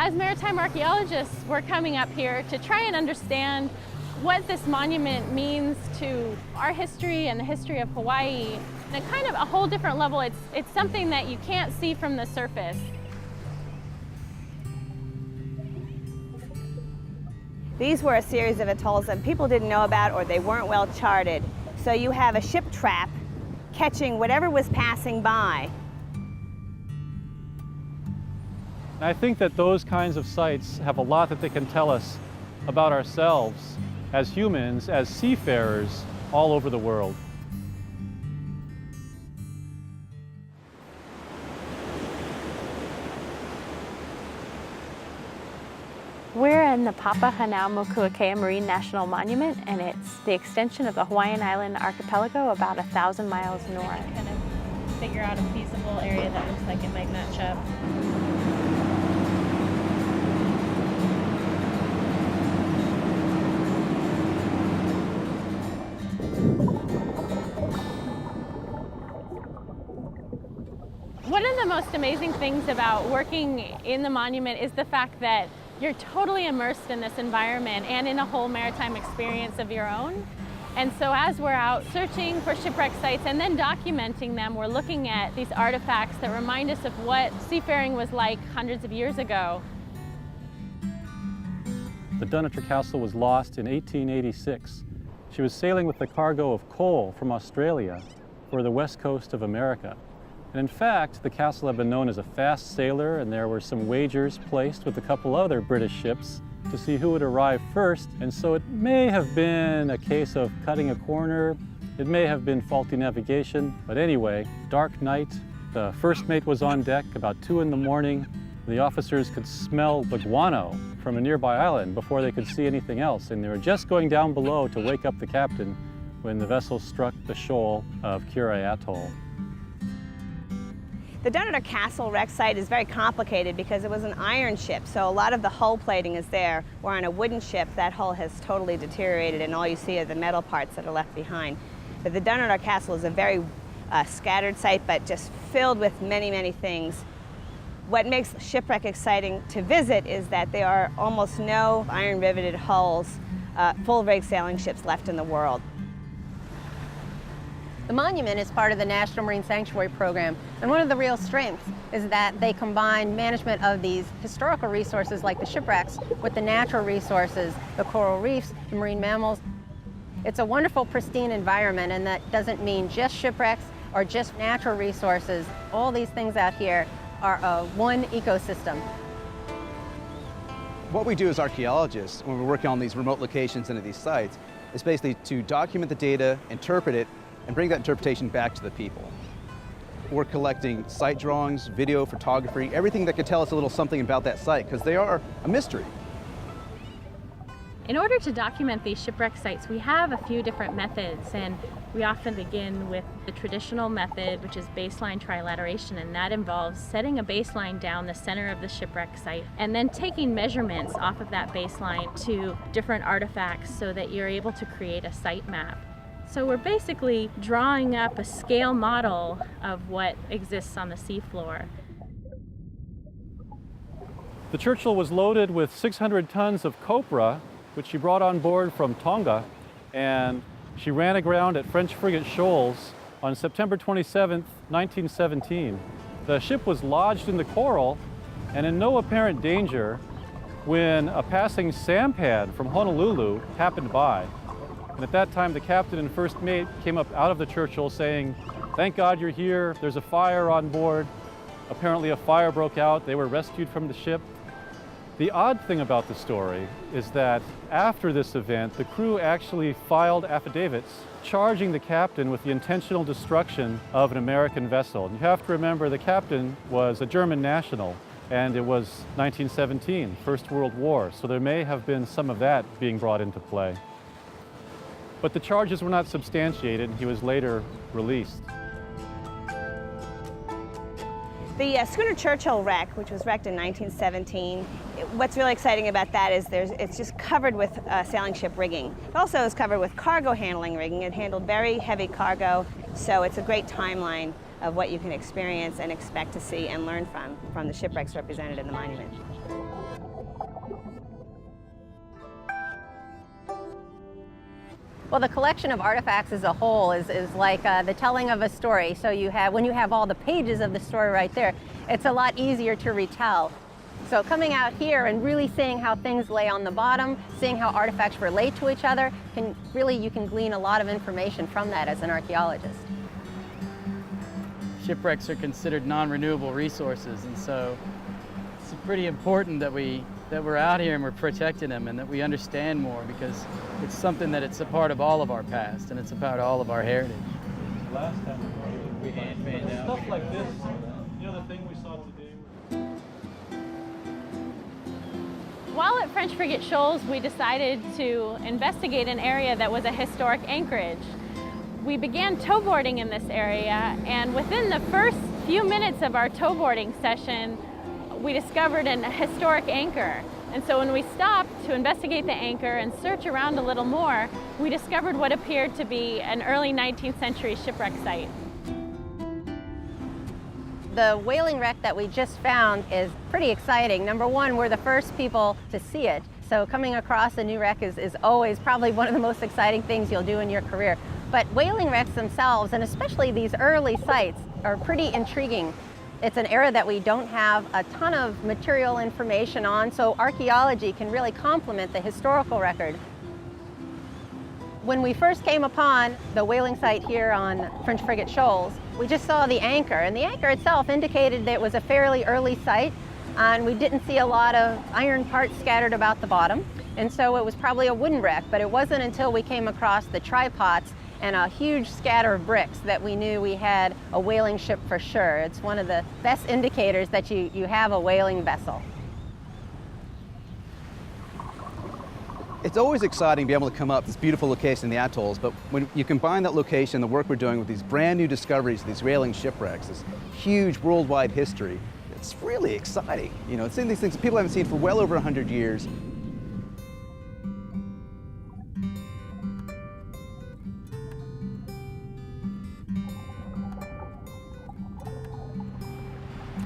As maritime archaeologists, we're coming up here to try and understand what this monument means to our history and the history of Hawaii. And at kind of a whole different level, it's something that you can't see from the surface. These were a series of atolls that people didn't know about or they weren't well charted. So you have a ship trap catching whatever was passing by. I think that those kinds of sites have a lot that they can tell us about ourselves as humans, as seafarers all over the world. We're in the Papahanaumokuakea Marine National Monument, and it's the extension of the Hawaiian Island archipelago about 1,000 miles north. Kind of figure out a feasible area that looks like it might match up. One of the most amazing things about working in the monument is the fact that you're totally immersed in this environment and in a whole maritime experience of your own. And so as we're out searching for shipwreck sites and then documenting them, we're looking at these artifacts that remind us of what seafaring was like hundreds of years ago. The Dunottar Castle was lost in 1886. She was sailing with a cargo of coal from Australia for the west coast of America. And in fact, the castle had been known as a fast sailor, and there were some wagers placed with a couple other British ships to see who would arrive first. And so it may have been a case of cutting a corner. It may have been faulty navigation. But anyway, dark night, the first mate was on deck about 2 in the morning. The officers could smell the guano from a nearby island before they could see anything else. And they were just going down below to wake up the captain when the vessel struck the shoal of Kure Atoll. The Dunottar Castle wreck site is very complicated because it was an iron ship, so a lot of the hull plating is there. Where on a wooden ship, that hull has totally deteriorated and all you see are the metal parts that are left behind. But the Dunottar Castle is a very scattered site, but just filled with many, many things. What makes Shipwreck exciting to visit is that there are almost no iron riveted hulls, full rig sailing ships left in the world. The monument is part of the National Marine Sanctuary Program, and one of the real strengths is that they combine management of these historical resources like the shipwrecks with the natural resources, the coral reefs, the marine mammals. It's a wonderful, pristine environment, and that doesn't mean just shipwrecks or just natural resources. All these things out here are one ecosystem. What we do as archaeologists when we're working on these remote locations and at these sites is basically to document the data, interpret it, and bring that interpretation back to the people. We're collecting site drawings, video, photography, everything that could tell us a little something about that site, because they are a mystery. In order to document these shipwreck sites, we have a few different methods, and we often begin with the traditional method, which is baseline trilateration, and that involves setting a baseline down the center of the shipwreck site and then taking measurements off of that baseline to different artifacts so that you're able to create a site map. So we're basically drawing up a scale model of what exists on the seafloor. The Churchill was loaded with 600 tons of copra, which she brought on board from Tonga, and she ran aground at French frigate Shoals on September 27, 1917. The ship was lodged in the coral and in no apparent danger when a passing sampan from Honolulu happened by. And at that time, the captain and first mate came up out of the Churchill saying, "Thank God you're here, there's a fire on board." Apparently a fire broke out, they were rescued from the ship. The odd thing about the story is that after this event, the crew actually filed affidavits charging the captain with the intentional destruction of an American vessel. And you have to remember the captain was a German national, and it was 1917, First World War, so there may have been some of that being brought into play. But the charges were not substantiated, and he was later released. The schooner Churchill wreck, which was wrecked in 1917, what's really exciting about that is it's just covered with sailing ship rigging. It also is covered with cargo handling rigging. It handled very heavy cargo, so it's a great timeline of what you can experience and expect to see and learn from the shipwrecks represented in the monument. Well, the collection of artifacts as a whole is like the telling of a story. So when you have all the pages of the story right there, it's a lot easier to retell. So coming out here and really seeing how things lay on the bottom, seeing how artifacts relate to each other, you can glean a lot of information from that as an archaeologist. Shipwrecks are considered non-renewable resources, and so it's pretty important that we're out here and we're protecting them and that we understand more, because it's something that it's a part of all of our past and it's a part of all of our heritage. Last time we hand out stuff like this, you know, the thing we saw today. While at French Frigate Shoals, we decided to investigate an area that was a historic anchorage. We began towboarding in this area, and within the first few minutes of our towboarding session, we discovered a historic anchor. And so when we stopped to investigate the anchor and search around a little more, we discovered what appeared to be an early 19th century shipwreck site. The whaling wreck that we just found is pretty exciting. Number one, we're the first people to see it. So coming across a new wreck is always probably one of the most exciting things you'll do in your career. But whaling wrecks themselves, and especially these early sites, are pretty intriguing. It's an area that we don't have a ton of material information on, so archaeology can really complement the historical record. When we first came upon the whaling site here on French Frigate Shoals, we just saw the anchor, and the anchor itself indicated that it was a fairly early site, and we didn't see a lot of iron parts scattered about the bottom, and so it was probably a wooden wreck. But it wasn't until we came across the tripods and a huge scatter of bricks that we knew we had a whaling ship for sure. It's one of the best indicators that you have a whaling vessel. It's always exciting to be able to come up this beautiful location in the atolls, but when you combine that location, the work we're doing with these brand new discoveries, these whaling shipwrecks, this huge worldwide history, it's really exciting. You know, it's in these things that people haven't seen for well over 100 years.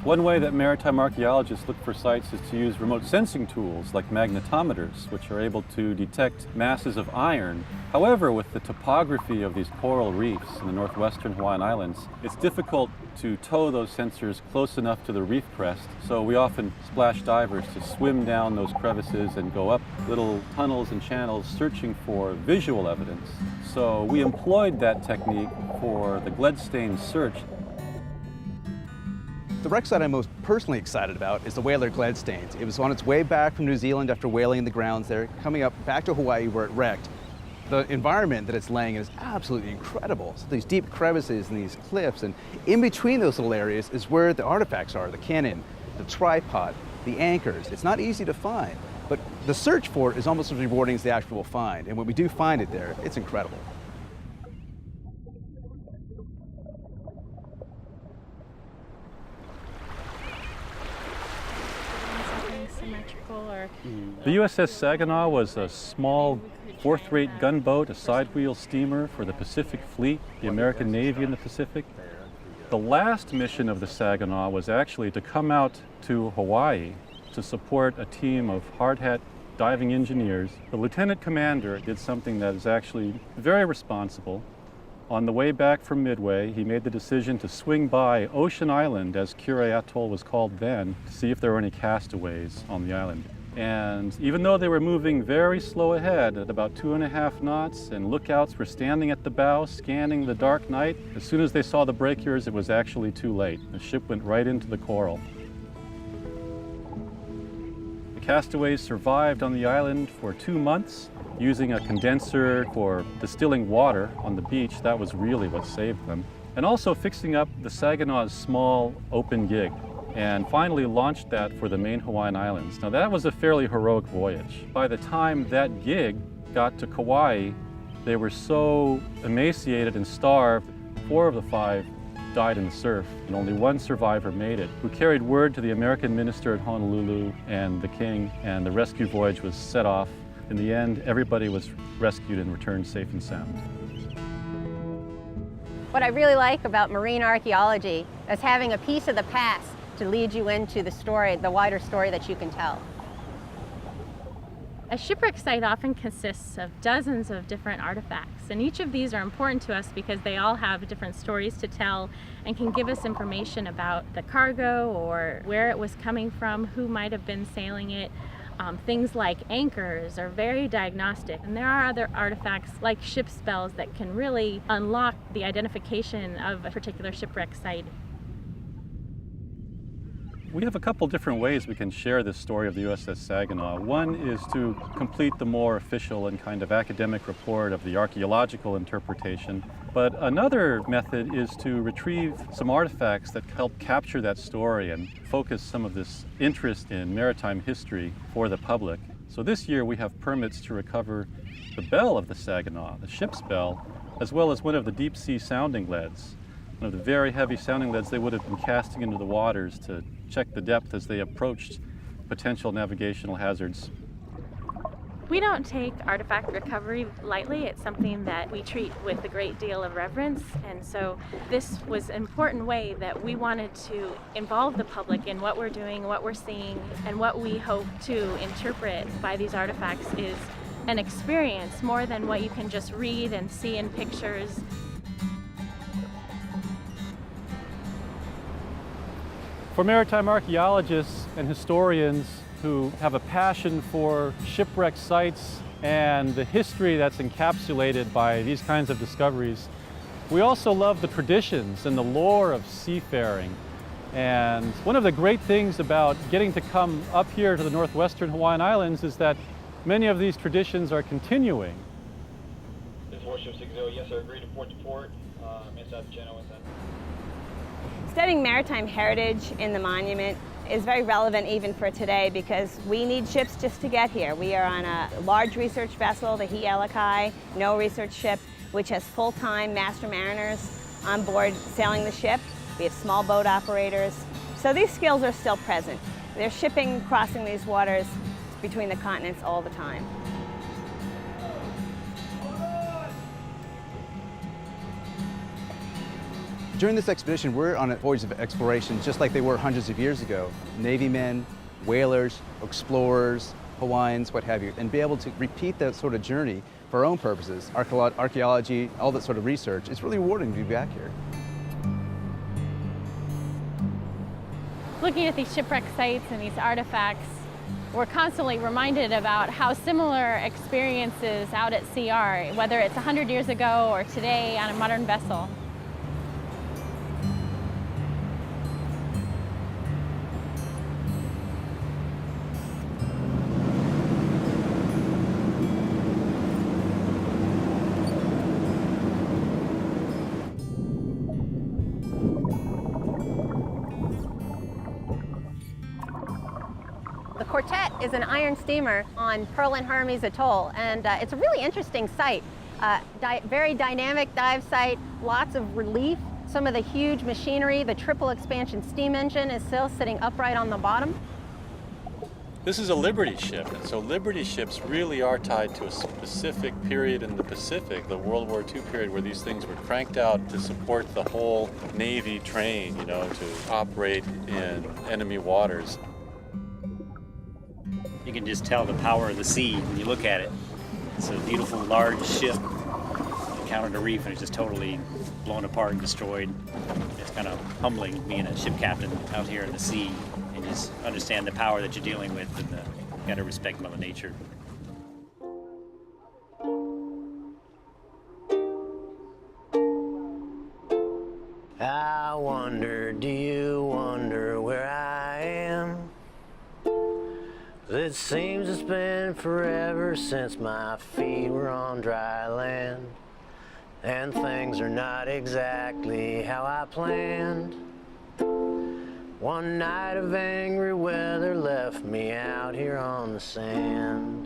One way that maritime archaeologists look for sites is to use remote sensing tools like magnetometers, which are able to detect masses of iron. However, with the topography of these coral reefs in the northwestern Hawaiian Islands, it's difficult to tow those sensors close enough to the reef crest, so we often splash divers to swim down those crevices and go up little tunnels and channels searching for visual evidence. So we employed that technique for the Gledstain search. The wreck site I'm most personally excited about is the whaler Gledstains. It was on its way back from New Zealand after whaling in the grounds there, coming up back to Hawaii where it wrecked. The environment that it's laying in is absolutely incredible. So these deep crevices and these cliffs, and in between those little areas is where the artifacts are, the cannon, the tripod, the anchors. It's not easy to find, but the search for it is almost as rewarding as the actual find. And when we do find it there, it's incredible. The USS Saginaw was a small fourth-rate gunboat, a side-wheel steamer for the Pacific Fleet, the American Navy in the Pacific. The last mission of the Saginaw was actually to come out to Hawaii to support a team of hard-hat diving engineers. The lieutenant commander did something that is actually very responsible. On the way back from Midway, he made the decision to swing by Ocean Island, as Kure Atoll was called then, to see if there were any castaways on the island. And even though they were moving very slow ahead at about 2.5 knots, and lookouts were standing at the bow scanning the dark night, as soon as they saw the breakers, it was actually too late. The ship went right into the coral. The castaways survived on the island for 2 months, using a condenser for distilling water on the beach. That was really what saved them. And also fixing up the Saginaw's small open gig, and finally launched that for the main Hawaiian Islands. Now that was a fairly heroic voyage. By the time that gig got to Kauai, they were so emaciated and starved, 4 of the 5 died in the surf, and only 1 survivor made it, who carried word to the American minister at Honolulu and the king, and the rescue voyage was set off. In the end, everybody was rescued and returned safe and sound. What I really like about marine archaeology is having a piece of the past to lead you into the story, the wider story that you can tell. A shipwreck site often consists of dozens of different artifacts, and each of these are important to us because they all have different stories to tell and can give us information about the cargo or where it was coming from, who might have been sailing it. Things like anchors are very diagnostic, and there are other artifacts like ship spells that can really unlock the identification of a particular shipwreck site. We have a couple different ways we can share this story of the USS Saginaw. One is to complete the more official and kind of academic report of the archaeological interpretation, but another method is to retrieve some artifacts that help capture that story and focus some of this interest in maritime history for the public. So this year we have permits to recover the bell of the Saginaw, the ship's bell, as well as one of the deep sea sounding leads. One of the very heavy sounding leads they would have been casting into the waters to check the depth as they approached potential navigational hazards. We don't take artifact recovery lightly. It's something that we treat with a great deal of reverence, and so this was an important way that we wanted to involve the public in what we're doing, what we're seeing, and what we hope to interpret by these artifacts is an experience more than what you can just read and see in pictures. For maritime archaeologists and historians who have a passion for shipwreck sites and the history that's encapsulated by these kinds of discoveries, we also love the traditions and the lore of seafaring. And one of the great things about getting to come up here to the northwestern Hawaiian Islands is that many of these traditions are continuing. This is Warship 60, yes sir, agreed to port, inside the channel, inside. Studying maritime heritage in the monument is very relevant even for today because we need ships just to get here. We are on a large research vessel, the Hi'elakai, no research ship, which has full-time master mariners on board sailing the ship. We have small boat operators. So these skills are still present. There's shipping crossing these waters between the continents all the time. During this expedition, we're on a voyage of exploration just like they were hundreds of years ago. Navy men, whalers, explorers, Hawaiians, what have you, and be able to repeat that sort of journey for our own purposes, archaeology, all that sort of research. It's really rewarding to be back here. Looking at these shipwreck sites and these artifacts, we're constantly reminded about how similar experiences out at sea are, whether it's 100 years ago or today on a modern vessel. The Quartet is an iron steamer on Pearl and Hermes Atoll, and it's a really interesting site. Very dynamic dive site, lots of relief. Some of the huge machinery, the triple expansion steam engine is still sitting upright on the bottom. This is a Liberty ship, and so Liberty ships really are tied to a specific period in the Pacific, the World War II period, where these things were cranked out to support the whole Navy train, to operate in enemy waters. You can just tell the power of the sea when you look at it. It's a beautiful, large ship encountered a reef and it's just totally blown apart and destroyed. It's kind of humbling being a ship captain out here in the sea and just understand the power that you're dealing with, and you got to respect Mother Nature. I wonder, do you wonder where I am? It seems it's been forever since my feet were on dry land, and things are not exactly how I planned. One night of angry weather left me out here on the sand.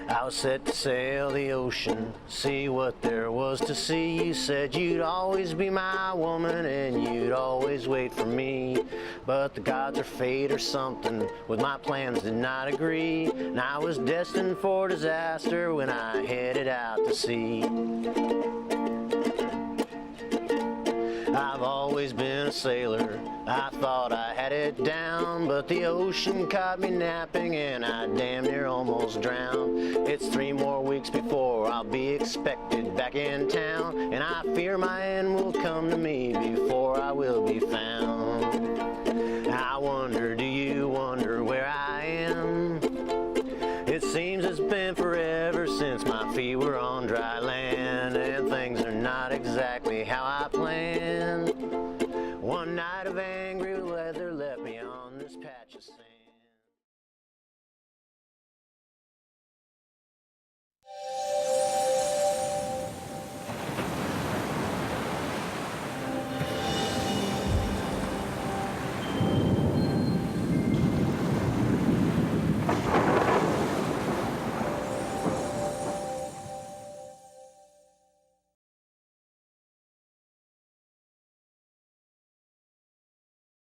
I was set to sail the ocean, see what there was to see. You said you'd always be my woman and you'd always wait for me. But the gods or fate or something with my plans did not agree, and I was destined for disaster when I headed out to sea. I've always been a sailor, I thought I had it down, but the ocean caught me napping and I damn near almost drowned. It's 3 more weeks before I'll be expected back in town, and I fear my end will come to me before I will be found. I wonder, do you wonder where I am? It seems it's been forever since my feet were on dry land, and things are not exactly how I planned. One night of angry weather left me on this patch of sand.